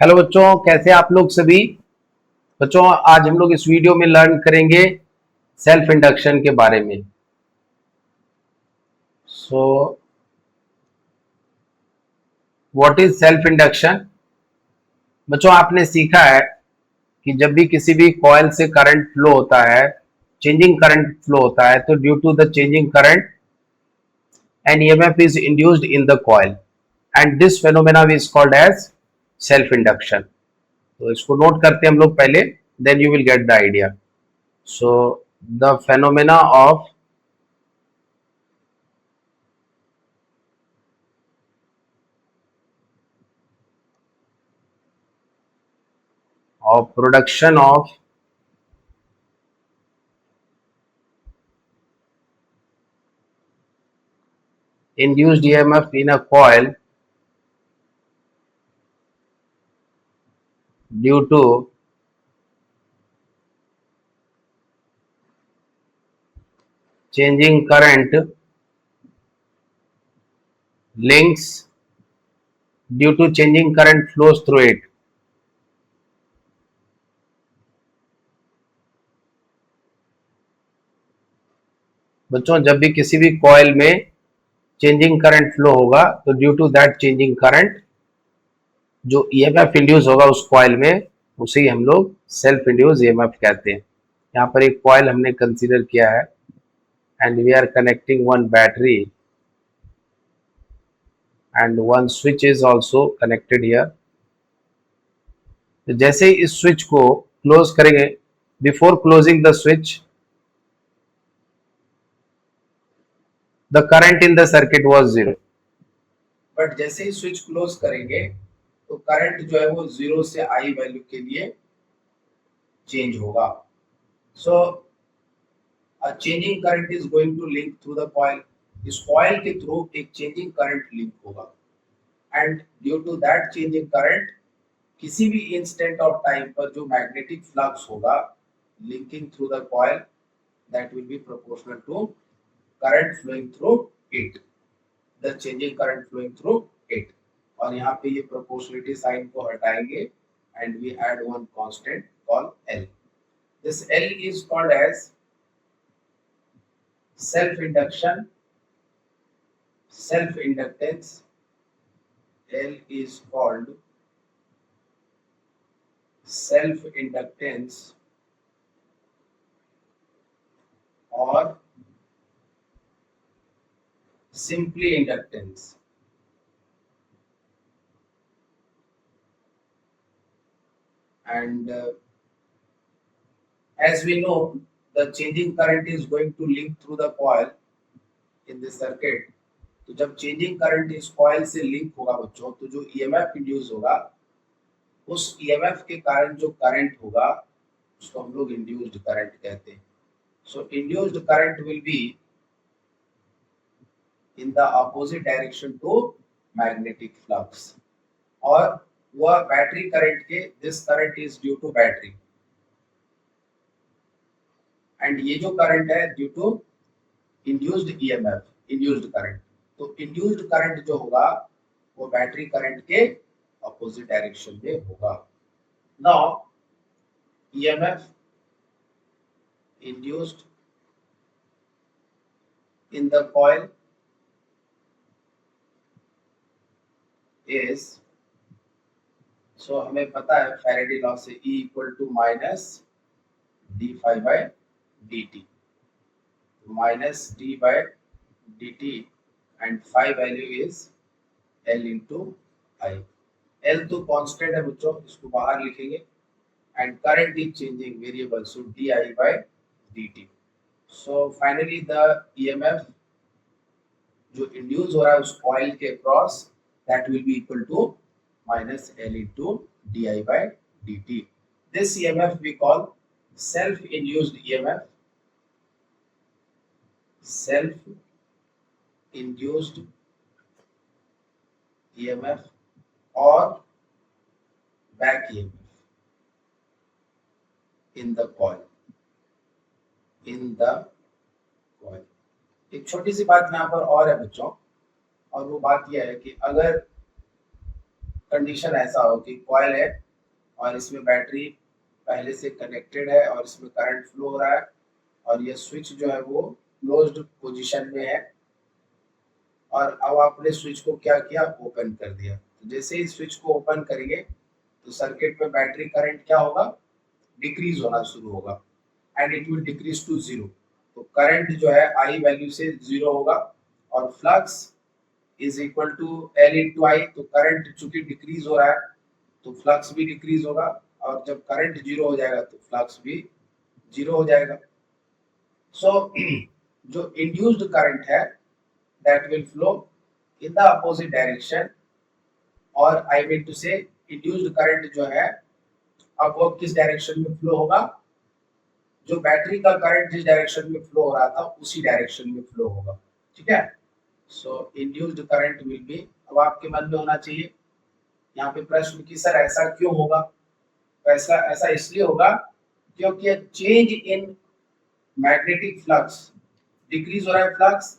Hello बच्चों, कैसे आप लोग सभी। बच्चों, आज हम लोग इस वीडियो में लर्न करेंगे सेल्फ इंडक्शन के बारे में। So what is self induction. बच्चों, आपने सीखा है कि जब भी किसी भी कॉइल से करंट फ्लो होता है, चेंजिंग करंट फ्लो होता है, तो due to the changing current an EMF is induced in the coil and this phenomena is called as self induction. तो इसको नोट करते हैं हम लोग पहले, then you will get the idea. So the phenomena of production of induced EMF in a coil due to changing current links due to changing current flows through it। बच्चों, जब भी किसी भी कॉइल में चेंजिंग करंट फ्लो होगा तो due to that changing current जो EMF induce होगा उस कॉइल में, उसे ही हम लोग सेल्फ इंड्यूस ईएमएफ कहते हैं। यहाँ पर एक कॉइल हमने कंसीडर किया है and we are connecting one battery and one switch is also connected here. तो जैसे ही इस स्विच को क्लोज करेंगे, before closing the switch the current in the circuit was zero. But जैसे ही स्विच क्लोज करेंगे तो करंट जो है वो जीरो से आई वैल्यू के लिए चेंज होगा। So a changing current is going to link through the coil. इस कॉइल के थ्रू एक चेंजिंग करंट लिंक होगा and due to that changing current किसी भी इंस्टेंट ऑफ टाइम पर जो मैग्नेटिक फ्लक्स होगा linking through the coil, that will be proportional to current flowing through it, the changing current flowing through it. और यहाँ पे ये प्रोपोर्शनलिटी साइन को हटाएंगे and we add one constant called L. This L is called as self induction, self inductance. L is called self inductance और simply inductance। And as we know, the changing current is going to link through the coil in this circuit। तो जब changing current इस coil से link होगा बच्चों, तो जो EMF induce होगा उस ईएमएफ के कारण जो करंट होगा उसको हम लोग इंड्यूस्ड करंट कहते हैं। So induced current will be in the opposite direction to magnetic flux. और वह बैटरी करंट के, this current is due to battery and ये जो करंट है due to induced EMF, induced current. तो इंड्यूस्ड करंट जो होगा वो बैटरी करंट के अपोजिट डायरेक्शन में होगा। Now EMF induced in the coil is, so हमें पता है फैराडे लॉ से E equal to minus D phi by D T, minus D by D T and phi value is L into I. L तो constant है बच्चों, इसको बाहर लिखेंगे and current is changing variable, so D I by D T. So finally the EMF जो induce हो रहा है उस कॉइल के cross, that will be equal to minus L into D I by D T. This EMF we call self induced EMF, self induced EMF or back EMF in the coil, in the coil। एक छोटी सी बात यहाँ पर और है बच्चों, और वो बात यह है कि अगर कंडीशन ऐसा हो कि कॉइल है और इसमें बैटरी पहले से कनेक्टेड है और इसमें करंट फ्लो हो रहा है और ये स्विच जो है वो क्लोज्ड पोजीशन में है और अब आपने स्विच को क्या किया, ओपन कर दिया। तो जैसे ही स्विच को ओपन करेंगे तो सर्किट में बैटरी करंट क्या होगा, डिक्रीज होना शुरू होगा and it will decrease to zero. तो करंट जो है आई वैल्यू से जीरो होगा और flux is equal to L into I. तो करंट चूंकि डिक्रीज हो रहा है तो फ्लक्स भी डिक्रीज होगा और जब करंट जीरो हो जाएगा तो फ्लक्स भी जीरो हो जाएगा। सो जो इंड्यूस्ड करंट है that will flow in the opposite direction और आई मीन टू से इंड्यूस्ड करंट जो है अब वो किस डायरेक्शन में फ्लो होगा, जो बैटरी का करंट जिस डायरेक्शन में फ्लो हो रहा था उसी डायरेक्शन में फ्लो होगा। ठीक है, सो इंड्यूस्ड करंट विल बी, अब आपके मन में होना चाहिए यहाँ पे प्रश्न कि सर ऐसा क्यों होगा। तो ऐसा ऐसा इसलिए होगा क्योंकि change in magnetic flux, decrease हो रहा है फ्लक्स,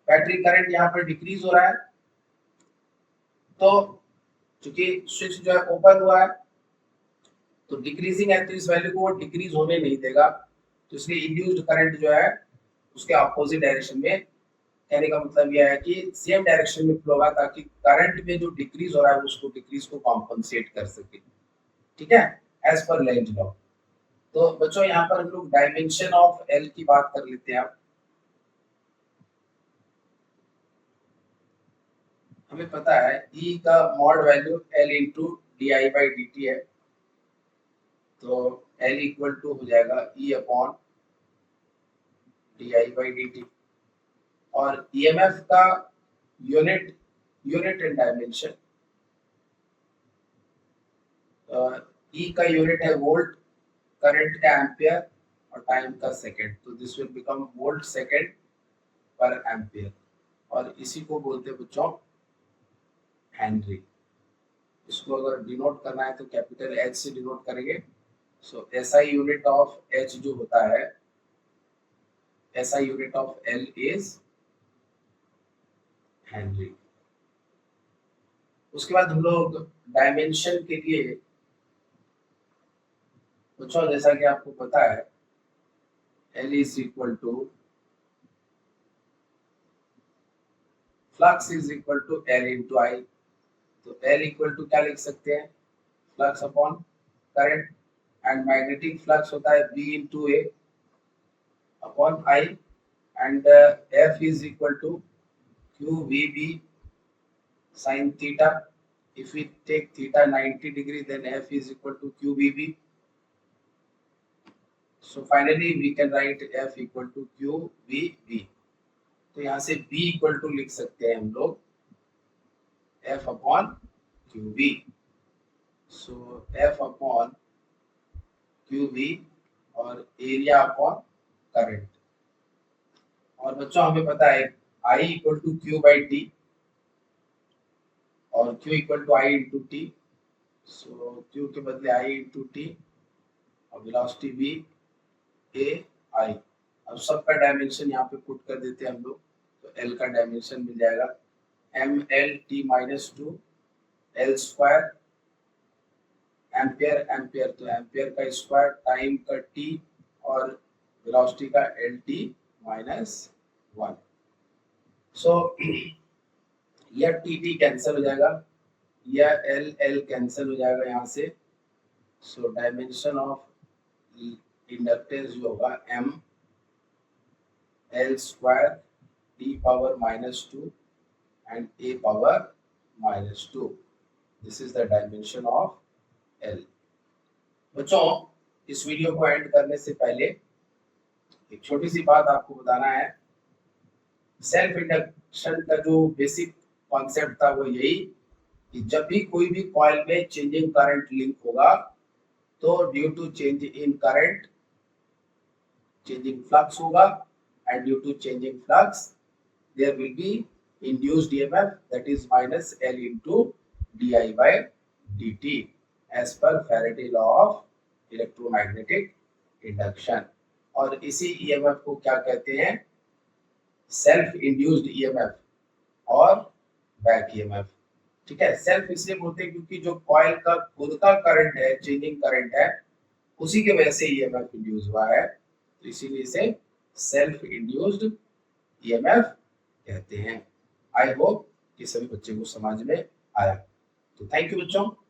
बैटरी करंट यहाँ पर डिक्रीज हो रहा है। तो चूंकि स्विच जो है ओपन हुआ है तो डिक्रीजिंग है तो इस वैल्यू को वो डिक्रीज होने नहीं देगा। तो इसलिए इंड्यूस्ड करंट जो है उसके अपोजिट डायरेक्शन में, कहने का मतलब यह है कि सेम डायरेक्शन में फ्लो होगा ताकि करंट में जो डिक्रीज हो रहा है उसको डिक्रीज को कॉम्पनसेट कर सके। ठीक है, एज पर लेंज लॉ। तो बच्चों यहाँ पर हम लोग डायमेंशन ऑफ एल की बात कर लेते हैं। हमें पता है E का mod value L into D I by D T है। तो L इक्वल टू हो जाएगा E upon D I by D T और EMF का unit, unit and dimension, E का यूनिट है वोल्ट, करंट का एम्पियर और टाइम का सेकंड। तो this will become volt second पर एम्पियर और इसी को बोलते हैं बच्चों हेनरी। इसको अगर डिनोट करना है तो कैपिटल H से डिनोट करेंगे। सो एसआई यूनिट ऑफ H जो होता है, SI unit of L is Henry. उसके बाद हम लोग डायमेंशन के लिए बच्चों जैसा कि आपको पता है L is equal to flux is equal to L into I. तो L इक्वल टू क्या लिख सकते हैं, flux upon current and magnetic flux होता है B into A upon I and F is equal to q v B sin theta. If we take theta 90 degree, then F is equal to QVB. So finally we can write F equal to QVB. तो यहाँ से B equal to लिख सकते हैं हम लोग F upon QV. So F upon QV और area upon current. और बच्चों हमें पता है I equal to Q by T और Q equal to I into T. So Q के बदले I into T और वेलोसिटी V ए आई। अब सबका डायमेंशन यहाँ पे पुट कर देते हैं हम लोग। तो एल का डायमेंशन मिल जाएगा M L T minus two L square, ampere ampere तो एम्पियर का स्क्वायर, टाइम का टी और वेलोसिटी का L T minus one. So यह टी टी कैंसिल हो जाएगा, यह एल एल कैंसिल हो जाएगा यहाँ से। सो डायमेंशन ऑफ इंडक्टेंस जो होगा M L square T power minus two and a power minus 2. This is the dimension of L. बच्चों इस वीडियो को एंड करने से पहले एक छोटी सी बात आपको बताना है। सेल्फ इंडक्शन का जो बेसिक कॉन्सेप्ट था वो यही कि जब भी कोई भी कॉइल में चेंजिंग करंट लिंक होगा तो due to change in current changing flux होगा and due to changing flux there will be induced EMF that is minus L into di by dt as per Faraday law of electromagnetic induction। और इसी EMF को क्या कहते हैं, self induced EMF और back EMF। ठीक है। Self इसलिए बोलते हैं क्योंकि जो कॉइल का खुद का करंट है, चेंजिंग करंट है, उसी के वजह से ईएमएफ इंड्यूस हुआ है, तो इसीलिए इसे सेल्फ इंड्यूस्ड ईएमएफ कहते हैं। आई होप कि सभी बच्चे को समझ में आया। तो थैंक यू बच्चों।